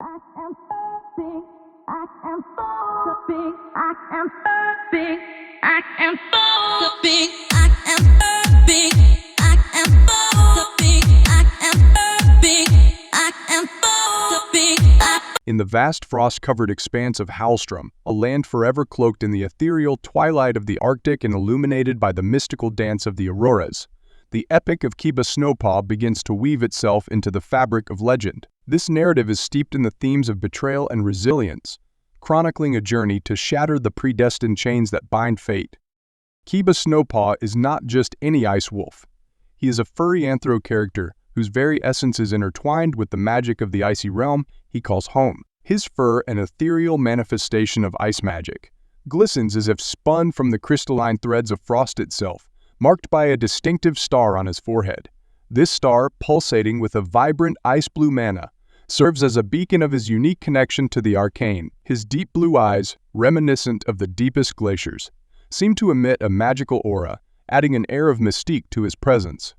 I am big. I am so big. I am big. I am so big. I am big. I am so big. I am big. I am so big. In the vast frost-covered expanse of HowlStrom, a land forever cloaked in the ethereal twilight of the Arctic and illuminated by the mystical dance of the auroras, the epic of Kiba Snowpaw begins to weave itself into the fabric of legend. This narrative is steeped in the themes of betrayal and resilience, chronicling a journey to shatter the predestined chains that bind fate. Kiba Snowpaw is not just any ice wolf. He is a furry anthro character whose very essence is intertwined with the magic of the icy realm he calls home. His fur, an ethereal manifestation of ice magic, glistens as if spun from the crystalline threads of frost itself, marked by a distinctive star on his forehead. This star, pulsating with a vibrant ice blue mana, serves as a beacon of his unique connection to the arcane. His deep blue eyes, reminiscent of the deepest glaciers, seem to emit a magical aura, adding an air of mystique to his presence.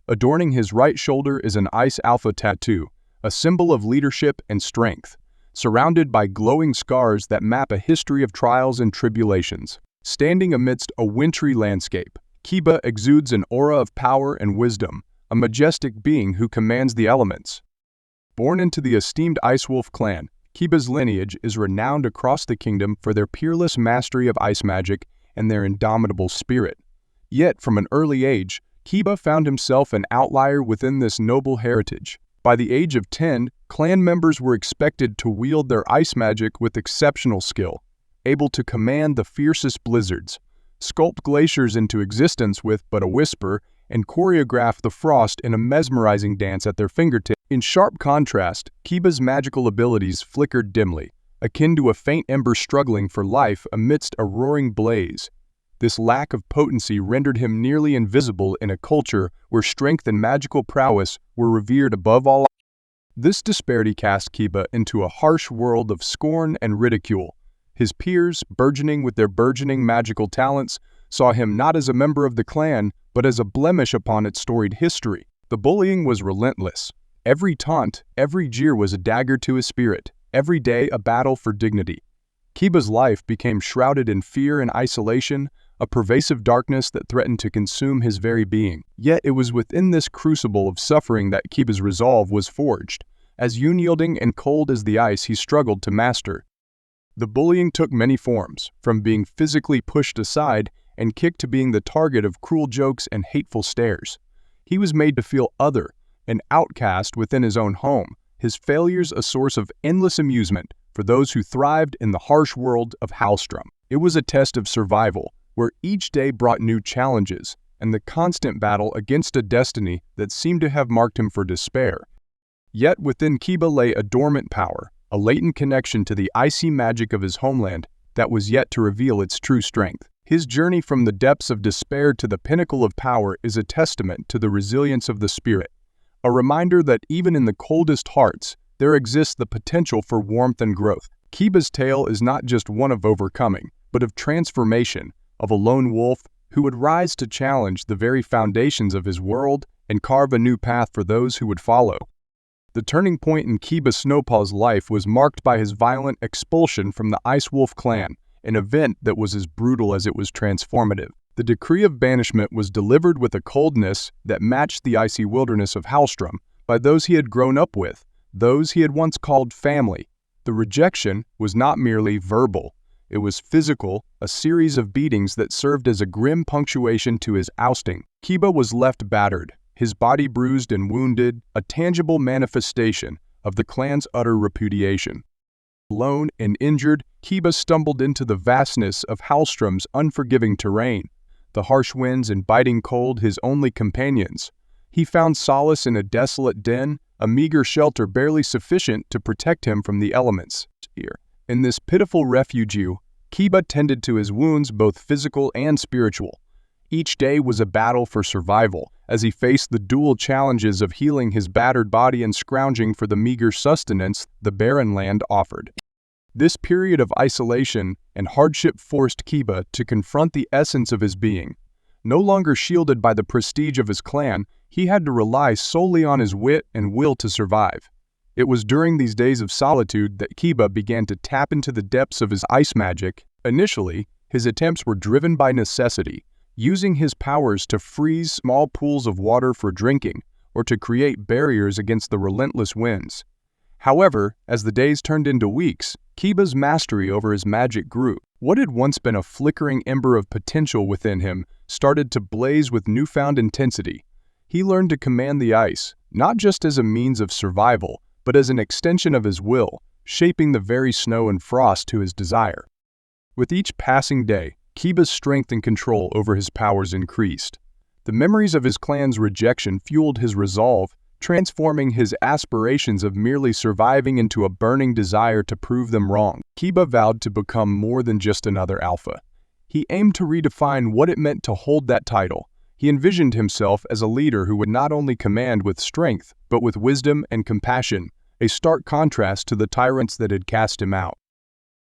Adorning his right shoulder is an ice alpha tattoo, a symbol of leadership and strength, surrounded by glowing scars that map a history of trials and tribulations. Standing amidst a wintry landscape, Kiba exudes an aura of power and wisdom, a majestic being who commands the elements. Born into the esteemed Ice Wolf clan, Kiba's lineage is renowned across the kingdom for their peerless mastery of ice magic and their indomitable spirit. Yet, from an early age, Kiba found himself an outlier within this noble heritage. By the age of 10, clan members were expected to wield their ice magic with exceptional skill, able to command the fiercest blizzards, sculpt glaciers into existence with but a whisper, and choreograph the frost in a mesmerizing dance at their fingertips. In sharp contrast, Kiba's magical abilities flickered dimly, akin to a faint ember struggling for life amidst a roaring blaze. This lack of potency rendered him nearly invisible in a culture where strength and magical prowess were revered above all. This disparity cast Kiba into a harsh world of scorn and ridicule. His peers, burgeoning with their burgeoning magical talents, saw him not as a member of the clan, but as a blemish upon its storied history. The bullying was relentless. Every taunt, every jeer was a dagger to his spirit, every day a battle for dignity. Kiba's life became shrouded in fear and isolation, a pervasive darkness that threatened to consume his very being. Yet it was within this crucible of suffering that Kiba's resolve was forged. As unyielding and cold as the ice he struggled to master. The bullying took many forms, from being physically pushed aside and kicked to being the target of cruel jokes and hateful stares. He was made to feel other, an outcast within his own home, his failures a source of endless amusement for those who thrived in the harsh world of HowlStrom. It was a test of survival, where each day brought new challenges, and the constant battle against a destiny that seemed to have marked him for despair. Yet within Kiba lay a dormant power, a latent connection to the icy magic of his homeland that was yet to reveal its true strength. His journey from the depths of despair to the pinnacle of power is a testament to the resilience of the spirit, a reminder that even in the coldest hearts, there exists the potential for warmth and growth. Kiba's tale is not just one of overcoming, but of transformation, of a lone wolf who would rise to challenge the very foundations of his world and carve a new path for those who would follow. The turning point in Kiba Snowpaw's life was marked by his violent expulsion from the Ice Wolf clan, an event that was as brutal as it was transformative. The decree of banishment was delivered with a coldness that matched the icy wilderness of HowlStrom by those he had grown up with, those he had once called family. The rejection was not merely verbal. It was physical, a series of beatings that served as a grim punctuation to his ousting. Kiba was left battered, his body bruised and wounded, a tangible manifestation of the clan's utter repudiation. Alone and injured, Kiba stumbled into the vastness of HowlStrom's unforgiving terrain, the harsh winds and biting cold his only companions. He found solace in a desolate den, a meager shelter barely sufficient to protect him from the elements. In this pitiful refuge, Kiba tended to his wounds, both physical and spiritual. Each day was a battle for survival, as he faced the dual challenges of healing his battered body and scrounging for the meager sustenance the barren land offered. This period of isolation and hardship forced Kiba to confront the essence of his being. No longer shielded by the prestige of his clan, he had to rely solely on his wit and will to survive. It was during these days of solitude that Kiba began to tap into the depths of his ice magic. Initially, his attempts were driven by necessity, using his powers to freeze small pools of water for drinking or to create barriers against the relentless winds. However, as the days turned into weeks, Kiba's mastery over his magic grew. What had once been a flickering ember of potential within him started to blaze with newfound intensity. He learned to command the ice, not just as a means of survival, but as an extension of his will, shaping the very snow and frost to his desire. With each passing day, Kiba's strength and control over his powers increased. The memories of his clan's rejection fueled his resolve, transforming his aspirations of merely surviving into a burning desire to prove them wrong. Kiba vowed to become more than just another alpha. He aimed to redefine what it meant to hold that title. He envisioned himself as a leader who would not only command with strength, but with wisdom and compassion, a stark contrast to the tyrants that had cast him out.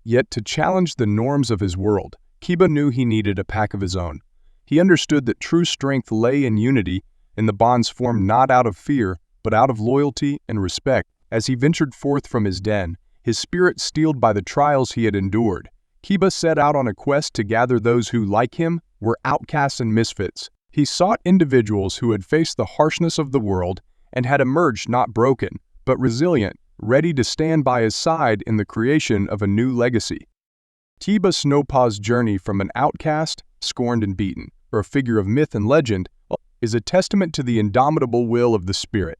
Yet to challenge the norms of his world, Kiba knew he needed a pack of his own. He understood that true strength lay in unity, in the bonds formed not out of fear, but out of loyalty and respect. As he ventured forth from his den, his spirit steeled by the trials he had endured, Kiba set out on a quest to gather those who, like him, were outcasts and misfits. He sought individuals who had faced the harshness of the world and had emerged not broken, but resilient, ready to stand by his side in the creation of a new legacy. Kiba Snowpaw's journey from an outcast, scorned and beaten, or a figure of myth and legend, is a testament to the indomitable will of the spirit.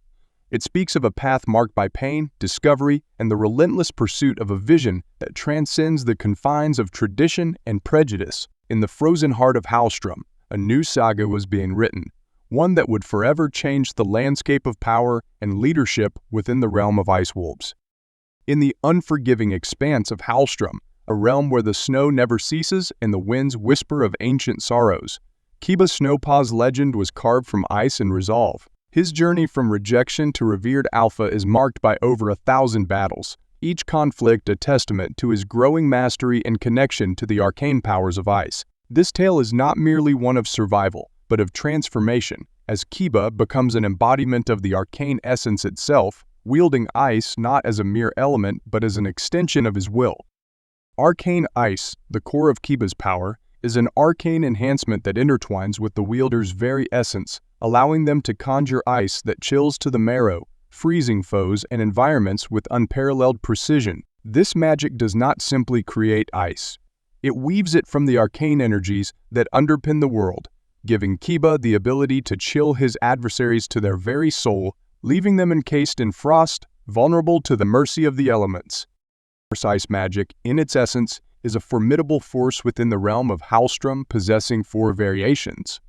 It speaks of a path marked by pain, discovery, and the relentless pursuit of a vision that transcends the confines of tradition and prejudice. In the frozen heart of HowlStrom, a new saga was being written, one that would forever change the landscape of power and leadership within the realm of ice wolves. In the unforgiving expanse of HowlStrom, a realm where the snow never ceases and the winds whisper of ancient sorrows, Kiba Snowpaw's legend was carved from ice and resolve. His journey from rejection to revered alpha is marked by over 1,000 battles, each conflict a testament to his growing mastery and connection to the arcane powers of ice. This tale is not merely one of survival, but of transformation, as Kiba becomes an embodiment of the arcane essence itself, wielding ice not as a mere element but as an extension of his will. Arcane ice, the core of Kiba's power, is an arcane enhancement that intertwines with the wielder's very essence, allowing them to conjure ice that chills to the marrow, freezing foes and environments with unparalleled precision. This magic does not simply create ice. It weaves it from the arcane energies that underpin the world, giving Kiba the ability to chill his adversaries to their very soul, leaving them encased in frost, vulnerable to the mercy of the elements. Ice magic, in its essence, is a formidable force within the realm of HowlStrom, possessing 4 variations: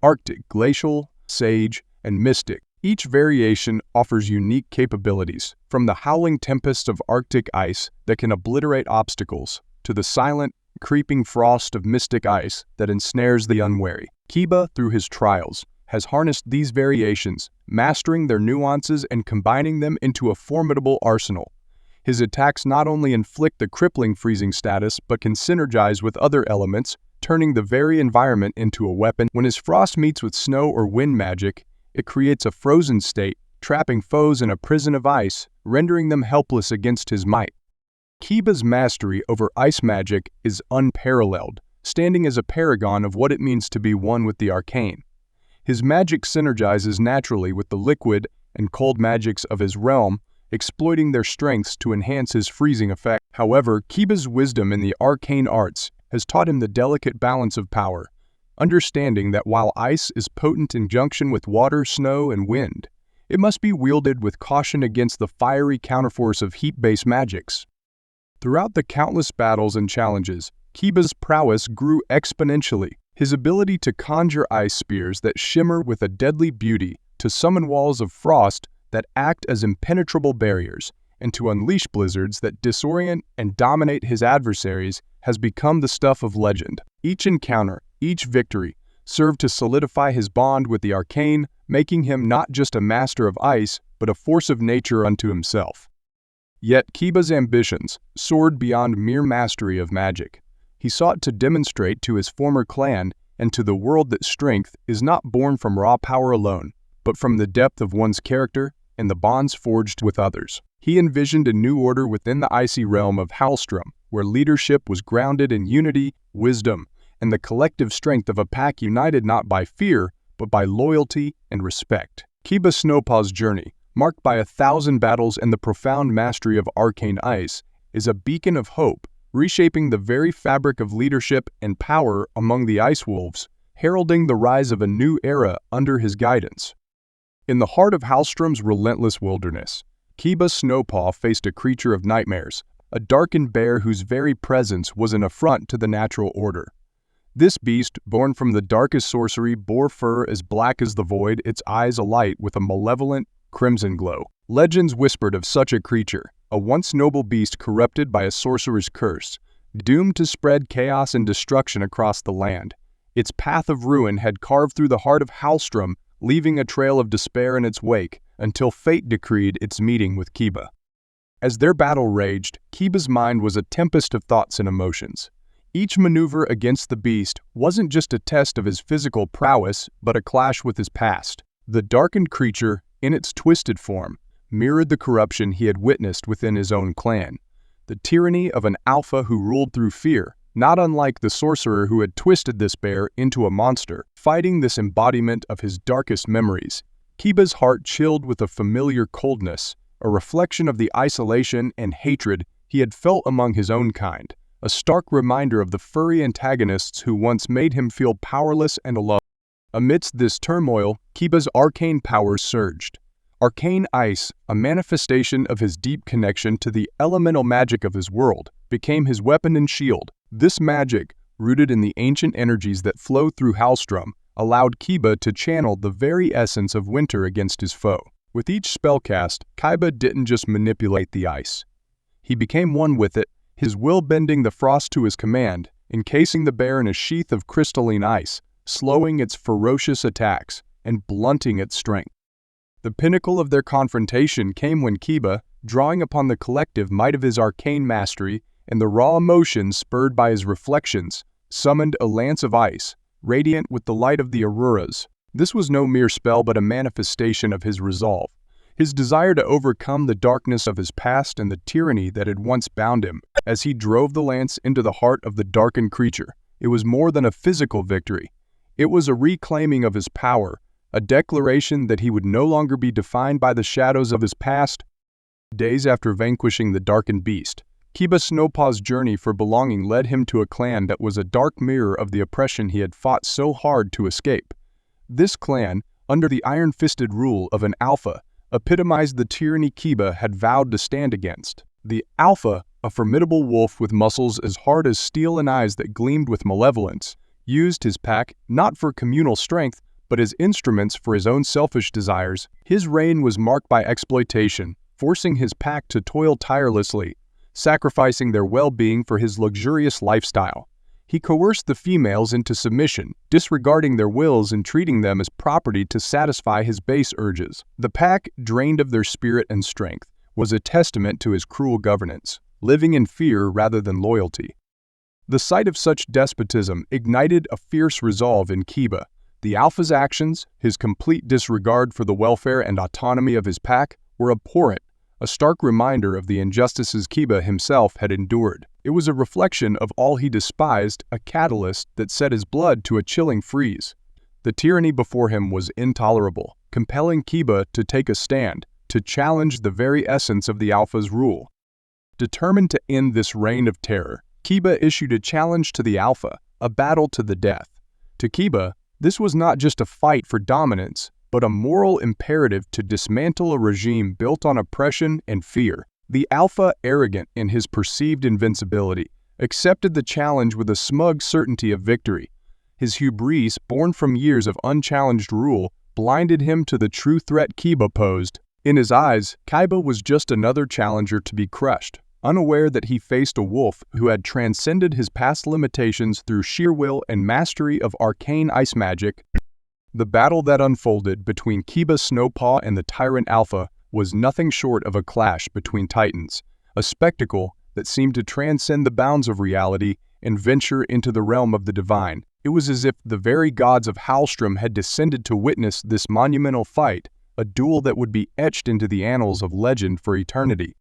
Arctic, Glacial, Sage, and Mystic. Each variation offers unique capabilities, from the howling tempests of Arctic ice that can obliterate obstacles, to the silent, creeping frost of Mystic ice that ensnares the unwary. Kiba, through his trials, has harnessed these variations, mastering their nuances and combining them into a formidable arsenal. His attacks not only inflict the crippling freezing status but can synergize with other elements, turning the very environment into a weapon. When his frost meets with snow or wind magic, it creates a frozen state, trapping foes in a prison of ice, rendering them helpless against his might. Kiba's mastery over ice magic is unparalleled, standing as a paragon of what it means to be one with the arcane. His magic synergizes naturally with the liquid and cold magics of his realm, exploiting their strengths to enhance his freezing effect. However, Kiba's wisdom in the arcane arts has taught him the delicate balance of power, understanding that while ice is potent in junction with water, snow, and wind, it must be wielded with caution against the fiery counterforce of heat-based magics. Throughout the countless battles and challenges, Kiba's prowess grew exponentially. His ability to conjure ice spears that shimmer with a deadly beauty, to summon walls of frost that act as impenetrable barriers, and to unleash blizzards that disorient and dominate his adversaries, has become the stuff of legend. Each encounter, each victory, served to solidify his bond with the arcane, making him not just a master of ice, but a force of nature unto himself. Yet Kiba's ambitions soared beyond mere mastery of magic. He sought to demonstrate to his former clan and to the world that strength is not born from raw power alone, but from the depth of one's character, and the bonds forged with others. He envisioned a new order within the icy realm of HowlStrom, where leadership was grounded in unity, wisdom, and the collective strength of a pack united not by fear, but by loyalty and respect. Kiba Snowpaw's journey, marked by 1,000 battles and the profound mastery of arcane ice, is a beacon of hope, reshaping the very fabric of leadership and power among the Ice Wolves, heralding the rise of a new era under his guidance. In the heart of HowlStrom's relentless wilderness, Kiba Snowpaw faced a creature of nightmares, a darkened bear whose very presence was an affront to the natural order. This beast, born from the darkest sorcery, bore fur as black as the void, its eyes alight with a malevolent, crimson glow. Legends whispered of such a creature, a once noble beast corrupted by a sorcerer's curse, doomed to spread chaos and destruction across the land. Its path of ruin had carved through the heart of HowlStrom, leaving a trail of despair in its wake, until fate decreed its meeting with Kiba. As their battle raged, Kiba's mind was a tempest of thoughts and emotions. Each maneuver against the beast wasn't just a test of his physical prowess, but a clash with his past. The darkened creature, in its twisted form, mirrored the corruption he had witnessed within his own clan. The tyranny of an alpha who ruled through fear, not unlike the sorcerer who had twisted this bear into a monster. Fighting this embodiment of his darkest memories, Kiba's heart chilled with a familiar coldness, a reflection of the isolation and hatred he had felt among his own kind, a stark reminder of the furry antagonists who once made him feel powerless and alone. Amidst this turmoil, Kiba's arcane powers surged. Arcane ice, a manifestation of his deep connection to the elemental magic of his world, became his weapon and shield. This magic, rooted in the ancient energies that flow through HowlStrom, allowed Kiba to channel the very essence of winter against his foe. With each spell cast, Kiba didn't just manipulate the ice. He became one with it, his will bending the frost to his command, encasing the bear in a sheath of crystalline ice, slowing its ferocious attacks and blunting its strength. The pinnacle of their confrontation came when Kiba, drawing upon the collective might of his arcane mastery and the raw emotions spurred by his reflections, summoned a lance of ice, radiant with the light of the auroras. This was no mere spell but a manifestation of his resolve, his desire to overcome the darkness of his past and the tyranny that had once bound him. As he drove the lance into the heart of the darkened creature, it was more than a physical victory. It was a reclaiming of his power, a declaration that he would no longer be defined by the shadows of his past. Days after vanquishing the darkened beast, Kiba Snowpaw's journey for belonging led him to a clan that was a dark mirror of the oppression he had fought so hard to escape. This clan, under the iron-fisted rule of an alpha, epitomized the tyranny Kiba had vowed to stand against. The alpha, a formidable wolf with muscles as hard as steel and eyes that gleamed with malevolence, used his pack not for communal strength, but as instruments for his own selfish desires. His reign was marked by exploitation, forcing his pack to toil tirelessly, sacrificing their well-being for his luxurious lifestyle. He coerced the females into submission, disregarding their wills and treating them as property to satisfy his base urges. The pack, drained of their spirit and strength, was a testament to his cruel governance, living in fear rather than loyalty. The sight of such despotism ignited a fierce resolve in Kiba. The alpha's actions, his complete disregard for the welfare and autonomy of his pack, were abhorrent, a stark reminder of the injustices Kiba himself had endured. It was a reflection of all he despised, a catalyst that set his blood to a chilling freeze. The tyranny before him was intolerable, compelling Kiba to take a stand, to challenge the very essence of the alpha's rule. Determined to end this reign of terror, Kiba issued a challenge to the alpha, a battle to the death. To Kiba, this was not just a fight for dominance, but a moral imperative to dismantle a regime built on oppression and fear. The alpha, arrogant in his perceived invincibility, accepted the challenge with a smug certainty of victory. His hubris, born from years of unchallenged rule, blinded him to the true threat Kiba posed. In his eyes, Kiba was just another challenger to be crushed, unaware that he faced a wolf who had transcended his past limitations through sheer will and mastery of arcane ice magic. The battle that unfolded between Kiba Snowpaw and the tyrant Alpha was nothing short of a clash between titans, a spectacle that seemed to transcend the bounds of reality and venture into the realm of the divine. It was as if the very gods of HowlStrom had descended to witness this monumental fight, a duel that would be etched into the annals of legend for eternity.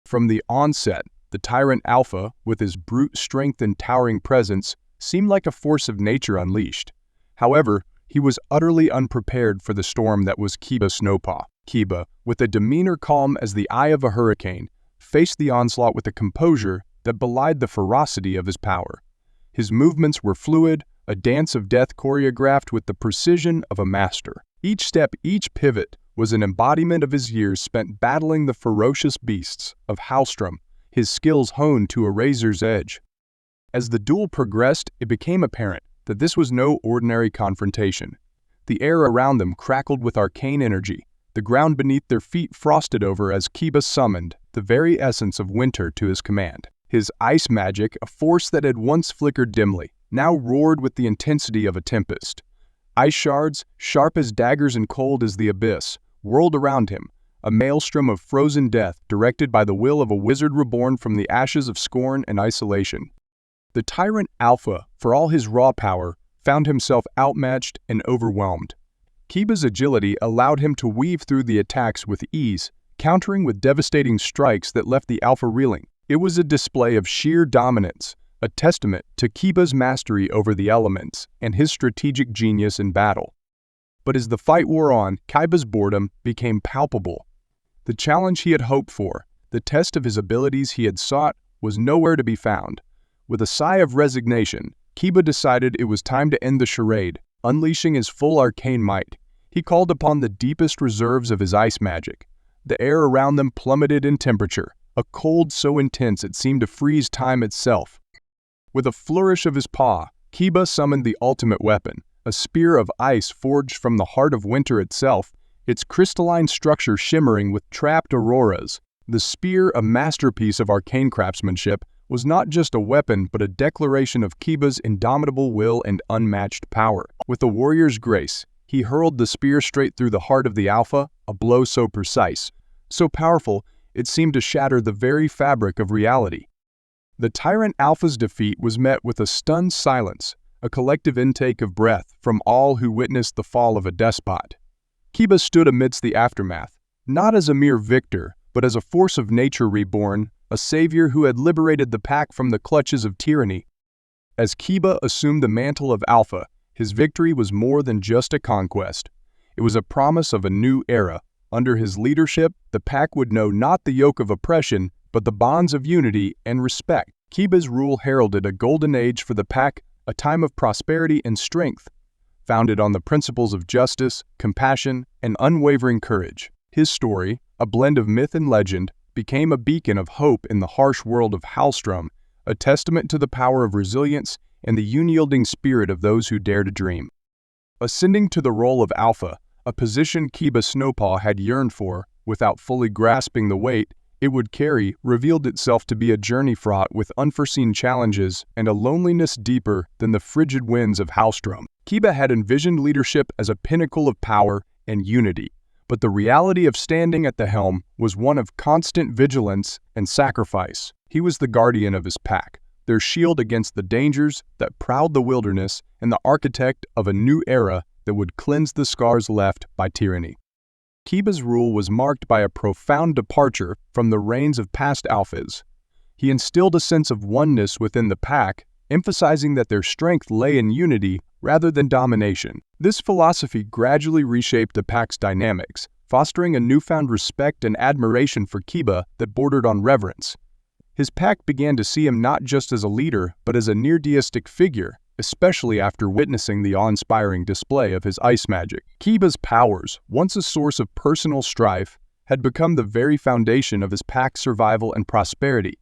From the onset, the Tyrant Alpha, with his brute strength and towering presence, seemed like a force of nature unleashed. However, he was utterly unprepared for the storm that was Kiba Snowpaw. Kiba, with a demeanor calm as the eye of a hurricane, faced the onslaught with a composure that belied the ferocity of his power. His movements were fluid, a dance of death choreographed with the precision of a master. Each step, each pivot, was an embodiment of his years spent battling the ferocious beasts of HowlStrom, his skills honed to a razor's edge. As the duel progressed, it became apparent that this was no ordinary confrontation. The air around them crackled with arcane energy, the ground beneath their feet frosted over as Kiba summoned the very essence of winter to his command. His ice magic, a force that had once flickered dimly, now roared with the intensity of a tempest. Ice shards, sharp as daggers and cold as the abyss, whirled around him, a maelstrom of frozen death directed by the will of a wizard reborn from the ashes of scorn and isolation. The Tyrant Alpha, for all his raw power, found himself outmatched and overwhelmed. Kiba's agility allowed him to weave through the attacks with ease, countering with devastating strikes that left the Alpha reeling. It was a display of sheer dominance, a testament to Kiba's mastery over the elements and his strategic genius in battle. But as the fight wore on, Kiba's boredom became palpable. The challenge he had hoped for, the test of his abilities he had sought, was nowhere to be found. With a sigh of resignation, Kiba decided it was time to end the charade. Unleashing his full arcane might, he called upon the deepest reserves of his ice magic. The air around them plummeted in temperature, a cold so intense it seemed to freeze time itself. With a flourish of his paw, Kiba summoned the ultimate weapon, a spear of ice forged from the heart of winter itself, its crystalline structure shimmering with trapped auroras. The spear, a masterpiece of arcane craftsmanship, was not just a weapon but a declaration of Kiba's indomitable will and unmatched power. With a warrior's grace, he hurled the spear straight through the heart of the Alpha, a blow so precise, so powerful, it seemed to shatter the very fabric of reality. The Tyrant Alpha's defeat was met with a stunned silence, a collective intake of breath from all who witnessed the fall of a despot. Kiba stood amidst the aftermath, not as a mere victor, but as a force of nature reborn, a savior who had liberated the pack from the clutches of tyranny. As Kiba assumed the mantle of Alpha, his victory was more than just a conquest. It was a promise of a new era. Under his leadership, the pack would know not the yoke of oppression, but the bonds of unity and respect. Kiba's rule heralded a golden age for the pack, a time of prosperity and strength, founded on the principles of justice, compassion, and unwavering courage. His story, a blend of myth and legend, became a beacon of hope in the harsh world of HowlStrom, a testament to the power of resilience and the unyielding spirit of those who dare to dream. Ascending to the role of Alpha, a position Kiba Snowpaw had yearned for, without fully grasping the weight it would carry, revealed itself to be a journey fraught with unforeseen challenges and a loneliness deeper than the frigid winds of HowlStrom. Kiba had envisioned leadership as a pinnacle of power and unity, but the reality of standing at the helm was one of constant vigilance and sacrifice. He was the guardian of his pack, their shield against the dangers that prowled the wilderness and the architect of a new era that would cleanse the scars left by tyranny. Kiba's rule was marked by a profound departure from the reigns of past alphas. He instilled a sense of oneness within the pack, emphasizing that their strength lay in unity rather than domination. This philosophy gradually reshaped the pack's dynamics, fostering a newfound respect and admiration for Kiba that bordered on reverence. His pack began to see him not just as a leader, but as a near-deistic figure, especially after witnessing the awe-inspiring display of his ice magic. Kiba's powers, once a source of personal strife, had become the very foundation of his pack's survival and prosperity.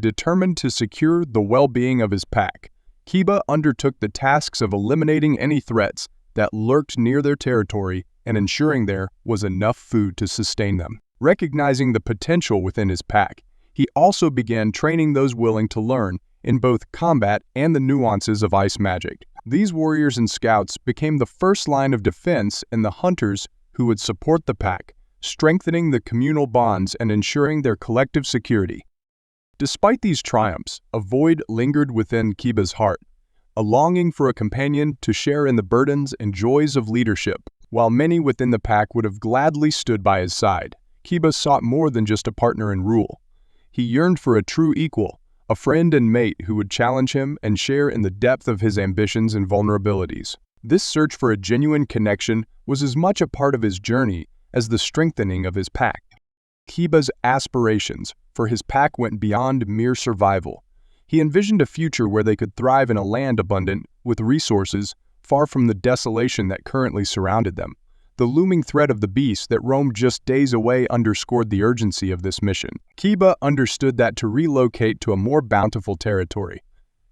Determined to secure the well-being of his pack, Kiba undertook the tasks of eliminating any threats that lurked near their territory and ensuring there was enough food to sustain them. Recognizing the potential within his pack, he also began training those willing to learn in both combat and the nuances of ice magic. These warriors and scouts became the first line of defense and the hunters who would support the pack, strengthening the communal bonds and ensuring their collective security. Despite these triumphs, a void lingered within Kiba's heart, a longing for a companion to share in the burdens and joys of leadership. While many within the pack would have gladly stood by his side, Kiba sought more than just a partner in rule. He yearned for a true equal, a friend and mate who would challenge him and share in the depth of his ambitions and vulnerabilities. This search for a genuine connection was as much a part of his journey as the strengthening of his pack. Kiba's aspirations for his pack went beyond mere survival. He envisioned a future where they could thrive in a land abundant with resources, far from the desolation that currently surrounded them. The looming threat of the beast that roamed just days away underscored the urgency of this mission. Kiba understood that to relocate to a more bountiful territory,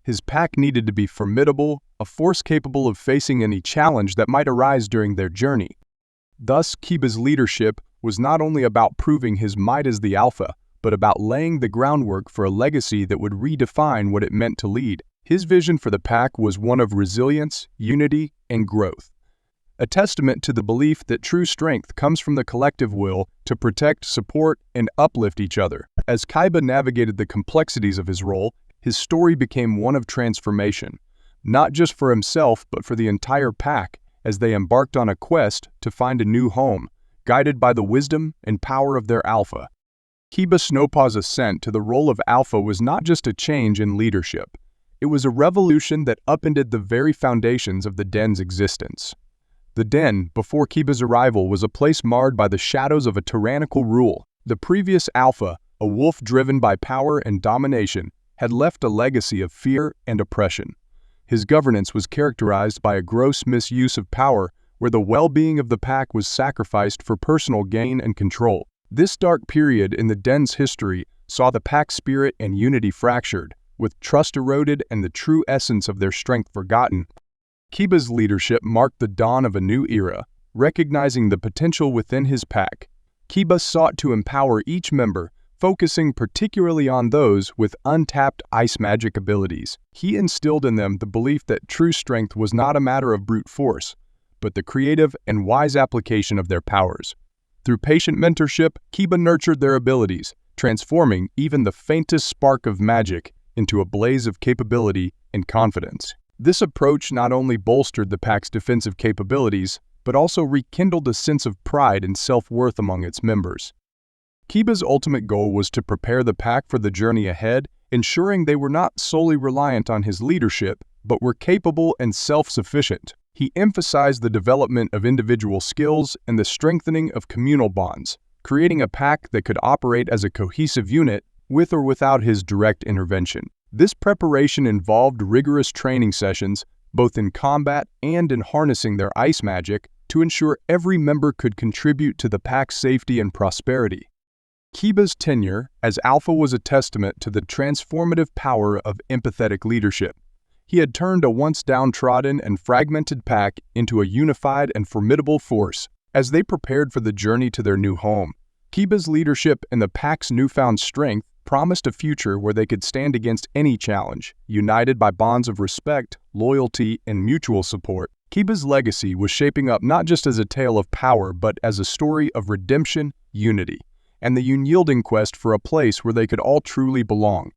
his pack needed to be formidable, a force capable of facing any challenge that might arise during their journey. Thus, Kiba's leadership was not only about proving his might as the alpha, but about laying the groundwork for a legacy that would redefine what it meant to lead. His vision for the pack was one of resilience, unity, and growth, a testament to the belief that true strength comes from the collective will to protect, support, and uplift each other. As Kiba navigated the complexities of his role, his story became one of transformation, not just for himself but for the entire pack as they embarked on a quest to find a new home, guided by the wisdom and power of their alpha. Kiba Snowpaw's ascent to the role of alpha was not just a change in leadership. It was a revolution that upended the very foundations of the den's existence. The den, before Kiba's arrival, was a place marred by the shadows of a tyrannical rule. The previous alpha, a wolf driven by power and domination, had left a legacy of fear and oppression. His governance was characterized by a gross misuse of power, where the well-being of the pack was sacrificed for personal gain and control. This dark period in the den's history saw the pack spirit and unity fractured, with trust eroded and the true essence of their strength forgotten. Kiba's leadership marked the dawn of a new era, recognizing the potential within his pack. Kiba sought to empower each member, focusing particularly on those with untapped ice magic abilities. He instilled in them the belief that true strength was not a matter of brute force, but the creative and wise application of their powers. Through patient mentorship, Kiba nurtured their abilities, transforming even the faintest spark of magic into a blaze of capability and confidence. This approach not only bolstered the pack's defensive capabilities, but also rekindled a sense of pride and self-worth among its members. Kiba's ultimate goal was to prepare the pack for the journey ahead, ensuring they were not solely reliant on his leadership, but were capable and self-sufficient. He emphasized the development of individual skills and the strengthening of communal bonds, creating a pack that could operate as a cohesive unit with or without his direct intervention. This preparation involved rigorous training sessions, both in combat and in harnessing their ice magic, to ensure every member could contribute to the pack's safety and prosperity. Kiba's tenure as Alpha was a testament to the transformative power of empathetic leadership. He had turned a once downtrodden and fragmented pack into a unified and formidable force. As they prepared for the journey to their new home, Kiba's leadership and the pack's newfound strength promised a future where they could stand against any challenge, united by bonds of respect, loyalty, and mutual support. Kiba's legacy was shaping up not just as a tale of power, but as a story of redemption, unity, and the unyielding quest for a place where they could all truly belong.